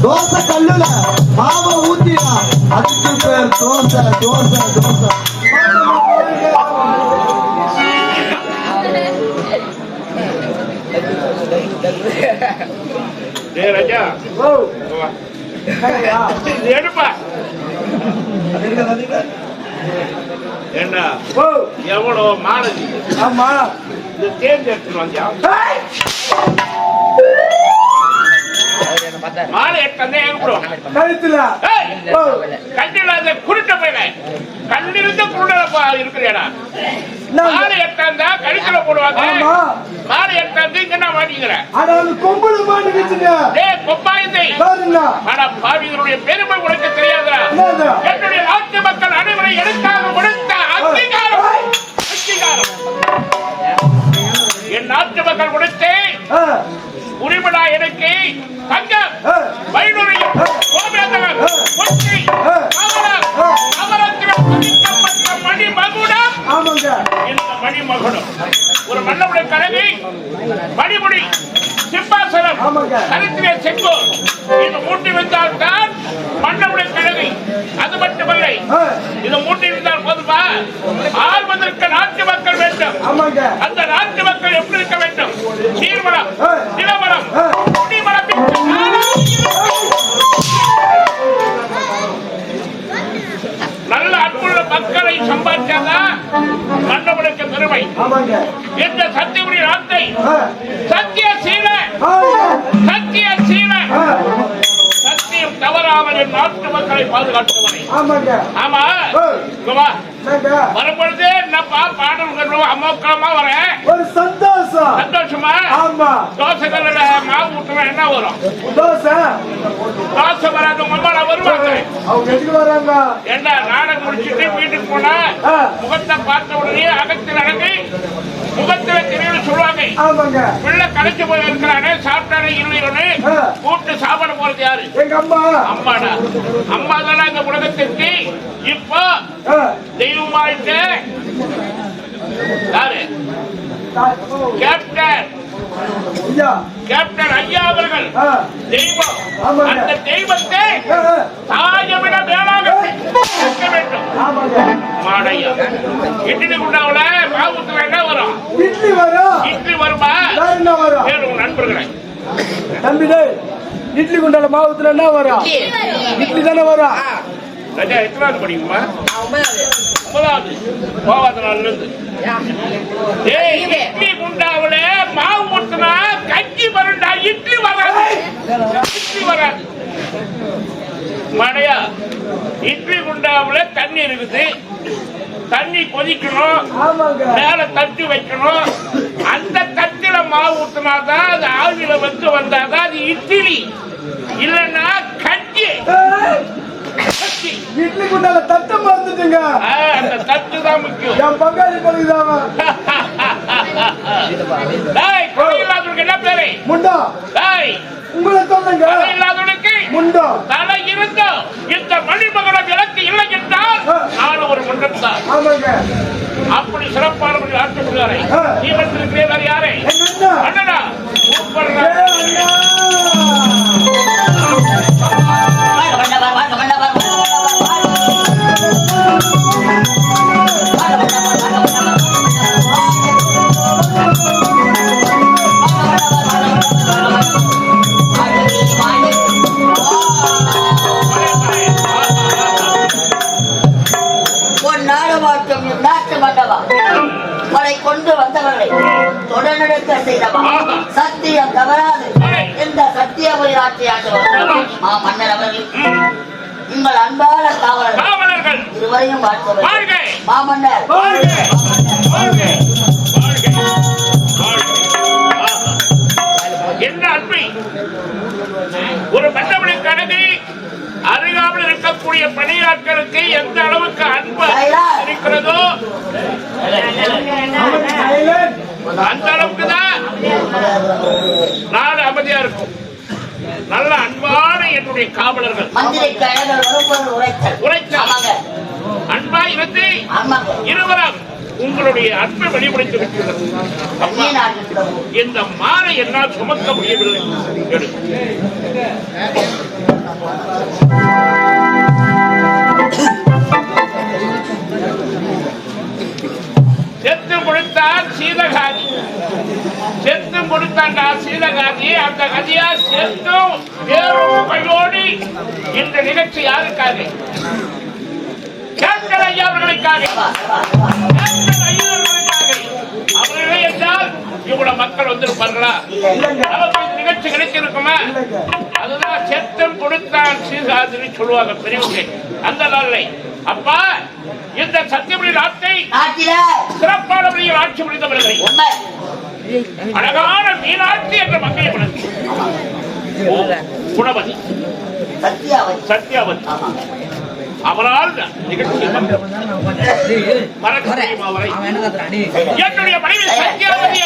தோசை கல்லுல மாவை ஊத்தினா அதுக்கு பேர் தோசை தோசை தோசை. என்ன எவ்வளோ மாடு? ஆமா, இது தேர்ந்து எடுத்துட்டு வந்தியா? மாலை எடுத்து கழுத்துல கண்ணில் அந்த குருட்ட போயில கண்ணிருந்த குருடப்பா இருக்கிறேடா. மாலை எடுத்தாந்தா கழுத்துல போடுவாங்க. மாலை எடுத்தாந்து இங்க நான் மாட்டிக்கிற கொம்புல மாட்டிக்கிச்சுங்க. ஆனா பாவிகளுடைய பெருமை உனக்கு தெரியாதா? என்னுடைய நாட்டு மக்கள் அனைவரை எடுத்தாக கொடுத்த அங்கீகாரம் அங்கீகாரம் என் நாட்டு மக்கள் கொடுத்து உரிமடா எனக்கு தங்கம் வைடூரியம் கோபேந்தகம் ஒற்றி அவரத்தில் பதிக்கப்பட்ட மணிமகுடம். இந்த மணிமகுடம் ஒரு மன்னனுடைய கலவி மணிமுடி சிம்பாசனம் கருத்திலே செங்கோ இது மூட்டி வைத்தால் தான் மன்னனுடைய கலவி. அது மட்டுமல்ல, இது மூட்டி இருந்தால் போதுமா? ஆள்வதற்கு நாட்டு மக்கள் வேண்டும். அந்த நாட்டு மக்கள் எப்படி இருக்க வேண்டும்? நீர்வளம், நிலவளம், குடிவளம் என் நாட்டு மக்களை பாதுகாத்தவனை. ஆமாங்க. ஆமா ஏய், இங்க வா. என்னங்க? வரும்பொழுது என்னப்பா பாடல்கள் அமோக்கமா வரேன். ஒரு சந்தோஷம். சந்தோஷமா? ஆமா. தோசை கல்லுல மாவு ஊட்டுனா என்ன வரும்? தோசை. தோசை வராத உங்க அம்மா வருவாங்க. அவங்க எதுக்கு வராங்க? ஏண்டா நாடகம் முடிச்சுட்டு வீட்டுக்கு போனா ஆ. முகத்தை பார்த்த உடனே அகத்தில் அடங்கி முகத்துல தெரியும் சொல்லுவாங்க. ஆமாங்க. பிள்ளை கலைச்சு போய் இருக்கிறானே சாப்பிட்டானே இல்லையோன்னு ஆ. கூப்பிட்டு சாப்பாடு போறது யாரு? எங்க அம்மா. அம்மாடா. அம்மா தானே இந்த உலகத்திற்கு இப்போ ஆ. தெய்வமாயிட்டு யாரு? கேப்டன் ஐயா. கேப்டன் ஐயா அவர்கள் ஆ. தெய்வம். ஆமாங்க. அந்த தெய்வத்தை ஆ, ஆ. தாயை விட மேலாக வைக்க வேண்டும். ஆமாங்க. மாடையா இட்லி குண்டாவுல மாவுத்துல என்ன வரும்? இட்லி வரும். இட்லி வருமா? வேற என்ன வரும்? வேறு உங்க நண்பர்களை தம்பி டேய், இட்லி குண்டால மாவுத்துல என்ன வரும்? இட்லி தானே வரும். ராஜா எத்தனாவது படிக்குமா? 9வது. போவாத நாள்ல இருந்து ஏய் இட்லி குண்டாவுல மாவு ஊத்துனா கஞ்சி வரும்டா, இட்லி வராது. இட்லி வராது மடையா. இட்லி குண்டாவுல தண்ணி இருக்குது, தண்ணி கொதிக்கணும், ஆமாங்க. மேல தட்டு வைக்கணும். அந்த தட்டுல மாவு ஊத்தினாதான் அது ஆவியில வந்து வந்தாதான் அது இட்லி, இல்லன்னா கஞ்சி. ஏய், கஞ்சி. இட்லி குண்டால தட்டை மறந்துட்டுங்க. அந்த தட்டு தான் முக்கியம். என் பங்காளி பழகுதாம. டேய், கொலை இல்லாதவனுக்கு என்ன பேரு? முண்டா. டேய், உங்களை சொல்லுங்க. கொலை இல்லாதவனுக்கு முண்டா. தலை இருந்தோம். இந்த மணிமகனம் எனக்கு இல்லை என்றால் நான் ஒரு முண்டம் தான். ஆமாங்க. அப்படி சிறப்பானவர்கள் ஆட்சி முடியாரை ஆ. நீ வந்திருக்கிறே வேற யாரை? எங்க அண்ணா. அண்ணனா கூப்பிடுறா. ஏய், அண்ணா. கொண்டு வந்தவர்களை தொடர்நடக்க செய்தவா சத்தியம் தவறாது இந்த சத்தியபுரி ஆட்சியாற்றவர் மன்னர் அவர்கள் உங்கள் அன்பான காவலர்கள் இருவரையும் வாழ்த்தவர் மாமன்னர். என்ன அன்பை ஒரு மண்டபடி கணக்கு அருகாமல் இருக்கக்கூடிய பணியாட்களுக்கு எந்த அளவுக்கு அன்பு இருக்கிறதோ அந்த அளவுக்கு தான் நாடு அமைதியா இருக்கும். நல்ல அன்பான என்னுடைய காவலர்கள் உரைத்தாங்க. அன்பா இருந்து இருவராக உங்களுடைய அன்பை வெளிப்படுத்தி விட்டீர்கள். இந்த மாலை என்னால் சுமக்க முடியவில்லை. செத்து முடித்தான் சீதகாதி, செத்து முடித்தாண்டா சீதகாதி. அந்த கதியா செத்தும் வேறும் கையோடி இந்த நிகழ்ச்சி யாருக்காக? கேப்டன் ஐயா அவர்களுக்காக. அவர்களே என்றால் இவ்வளவு மக்கள் வந்திருப்பார்களா? நமக்கு இந்த நிகழ்ச்சி கிடைச்சிருக்குமா? அதுதான் செத்தம் கொடுத்தான் சீதகாதின்னு சொல்லுவாங்க பெரியவங்க அந்த நாளை. அப்பா இந்த சத்தியபுரி நாட்டை சிறப்பான முறையில் ஆட்சி புரிந்தவர்களை அழகான மீனாட்சி என்ற மங்கையை வளர்த்தி குணவதி சத்யாவதி அவரால் நிகழ்ச்சி மறக்க முடியுமா அவரை? என்னுடைய மனைவி சத்யாவதி,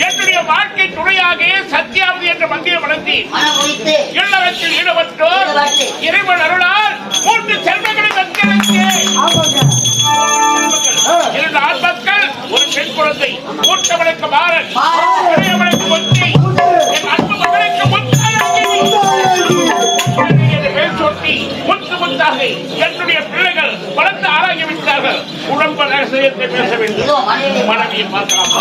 என்னுடைய வாழ்க்கை துணையாக சத்யாவதி என்ற மங்கையை வளர்த்தி இல்லறத்தில் ஈடுபட்டோர் இறைவன் அருளால் 3 செல்வங்களை இரண்டு ஆண் மக்கள், ஒரு பெண் குழந்தை. மூத்தவனுக்கு மாறன், இளையவனுக்கு ஒத்தி, என் அன்பு மகனுக்கு முத்தாகி முத்து முத்தாக என்னுடைய பிள்ளைகள் வளர்ந்து ஆராய்விட்டார்கள். குடும்ப ரகசியத்தை பேச வேண்டும். மனைவியை பார்க்கலாம்.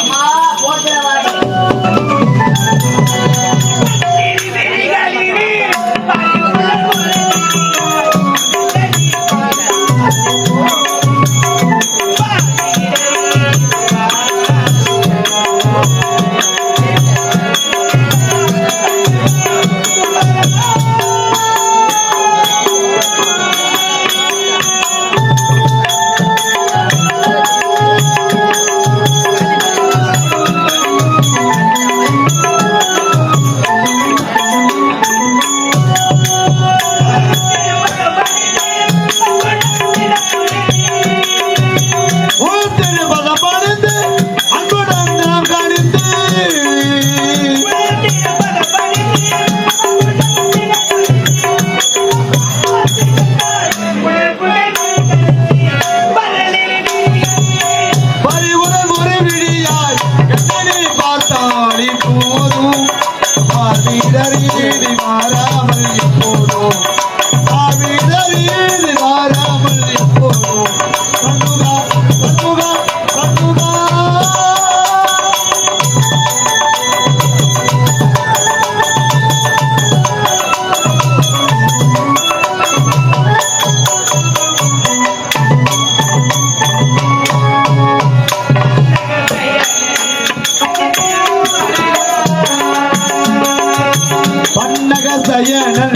மன்னக சயனன்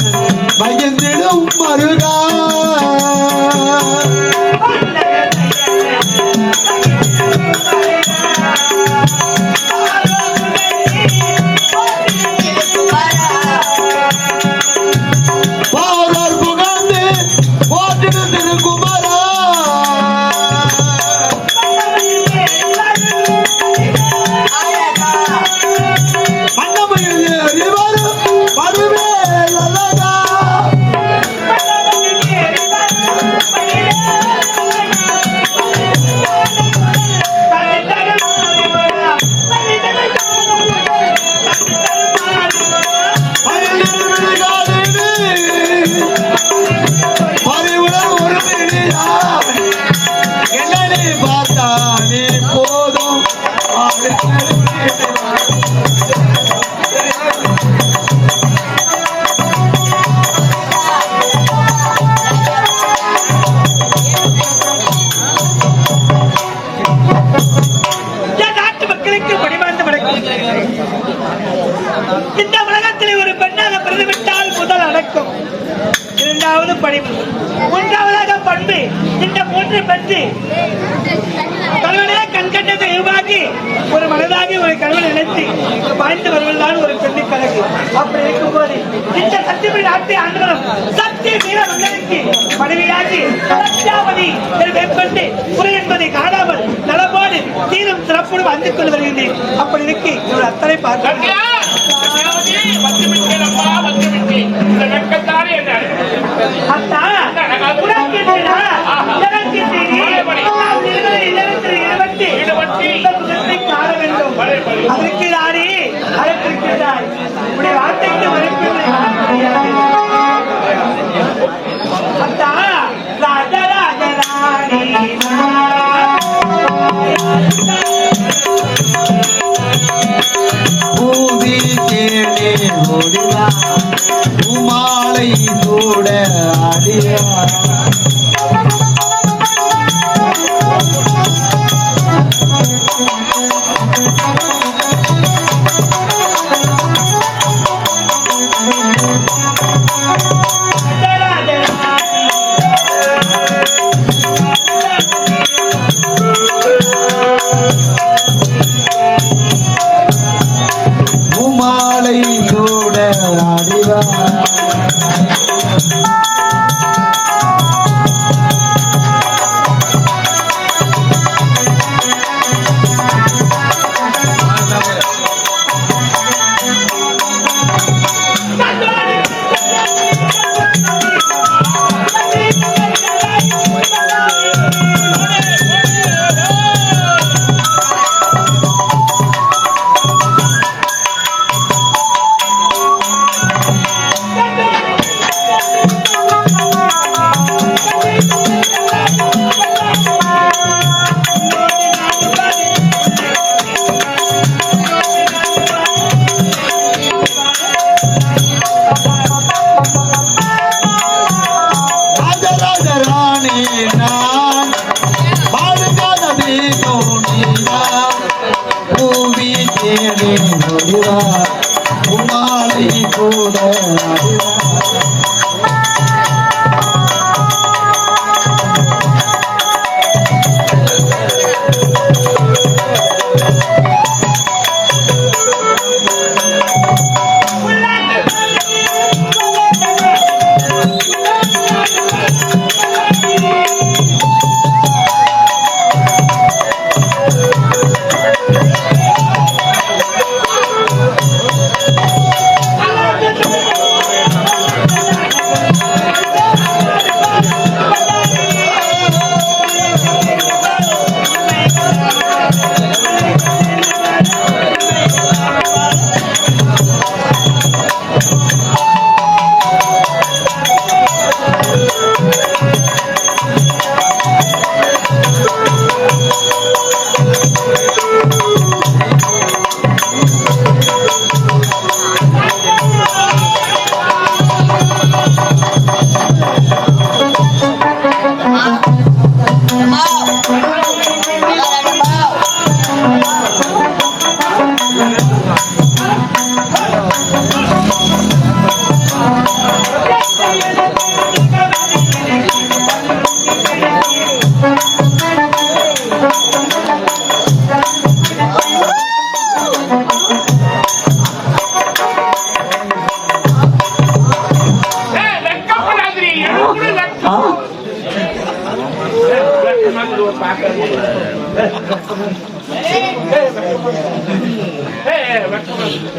பயந்திடும் மருகா பாரர் புகழ்ந்து போற்றிடு திருக்குமரா மன்னமையில் ஏறி வரும் மறுவேல் அழகா என்னை பார்த்தானே போதும் நாட்டு மக்களுக்கு பணிவார்ந்த வணக்கம். இந்த உலகத்தில் ஒரு பெண்ணாக பிறந்துவிட்டால் முதல் அடக்கம், இரண்டாவது பணிவு, மூன்றாவதாக பண்பு. இந்த மூன்று பெற்று கணவனே கண்கண்ட தெய்வமாகி ஒரு மனதாகி ஒரு கணவன் நினைத்து வாழ்ந்து வருவதுதான் ஒரு பெண்ணு கழகு. அப்படி இருக்கும்போது இந்த சத்தியபுரி நாட்டை ஆண்டவரும் சத்திய வீர மன்னனுக்கு மனைவியாகி சத்யாவதி மேற்கொண்டு குறை என்பதை காணாமல் நலமோடு தீரும் சிறப்போடு வாழ்ந்து கொண்டு வருகின்றேன். அப்படி இருக்கு ஒரு அத்தனை பார்க்க அதற்கு நானே அழைத்திருக்கிறாய். உடைய வார்த்தைக்கு மறுப்பில்லை. அத்தா ராஜராஜராணி பூவி தேனே ஓடிவா உமாலை கூட ஆடிவா உமாலை கூட ஆடிவா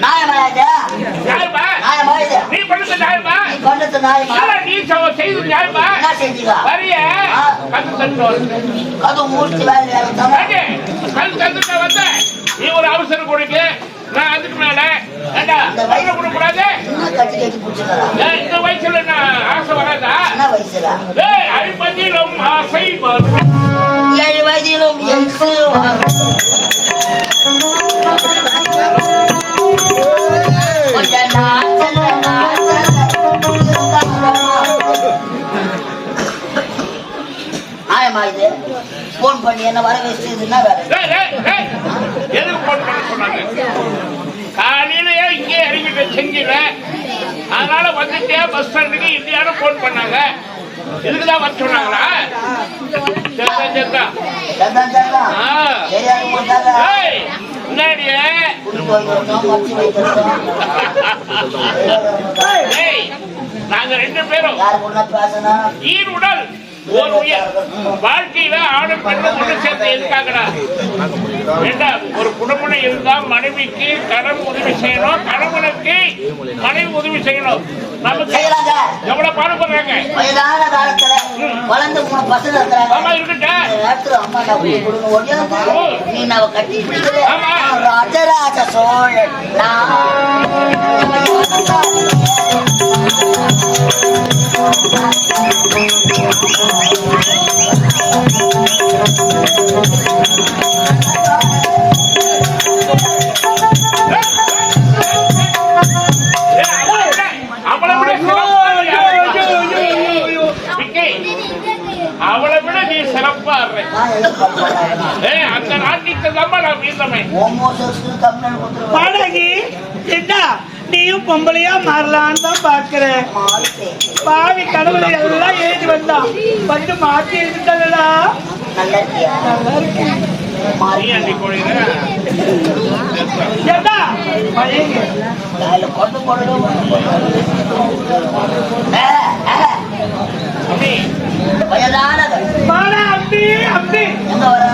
நியாயமா இது? நியாயமா? நியாயமா இது? நீ பண்ணது நியாயமா? நீ பண்ணது நியாயமா? இல்ல, நீ செய்தது நியாயமா? என்ன செஞ்சீங்க? வரிய கத்து தட்டு வந்து அது மூர்த்தி வேலை கல் தந்துட்ட வந்த நீ ஒரு அவசரம் கொடுக்கு நான் அதுக்கு மேல ஏண்டா வயல கொடுக்கூடாது கட்டி கட்டி பிடிச்சிக்கிறா. இந்த வயசுல நான் ஆசை வராதா என்ன வயசுல? 50 ஆசை வரும் 7 வயதிலும் எங்கு வரும்? கொஞ்ச நாட்கள் நியாயமா இது? போன் பண்ணி என்ன வர வச்சதுன்னா வேற எதுக்கு போன் பண்ண சொன்னாங்க? காலையிலயே இங்கே இறங்கிட்டு செஞ்சில அதனால வந்துட்டே பஸ் ஸ்டாண்டுக்கு இந்தியாவும் போன் பண்ணாங்க. இதுக்குதான் வர சொன்னாங்களா? நாங்க 2 பேரும் ஈருடல் ஒரு உயிர் வாழ்க்கையில ஆணும் பெண்ணும் ஒண்ணு சேர்ந்து எதுக்காகடா? ஒரு குடும்பம் இருந்தா மனைவிக்கு கடன் உதவி செய்யணும், கணவனுக்கு மனைவி உதவி செய்யணும். நமக்கு எவ்வளவு பாடுபடுறாங்க. வயதான காலத்துல வளர்ந்து 3 பசங்க இருக்கிறாங்க. ஆமா இருக்கட்டும். அம்மா நீ நம்ம கட்டி பிடிச்சது ராஜராஜ சோழன். அவளை விட நீ சிறப்பா அந்த நாட்டிற்கு தான் நான் வீசமே பாடகி என்ன நீயும் பொம்பளையா மாறலான்னு தான் பாக்குறேன். பாவி கடவுளை எல்லாம் எழுதி வந்தான் வந்து மாற்றி எழுதிட்டா நல்லா இருக்கு. கொண்டு போடணும் வயதானது அம்பி அம்பி எங்க வர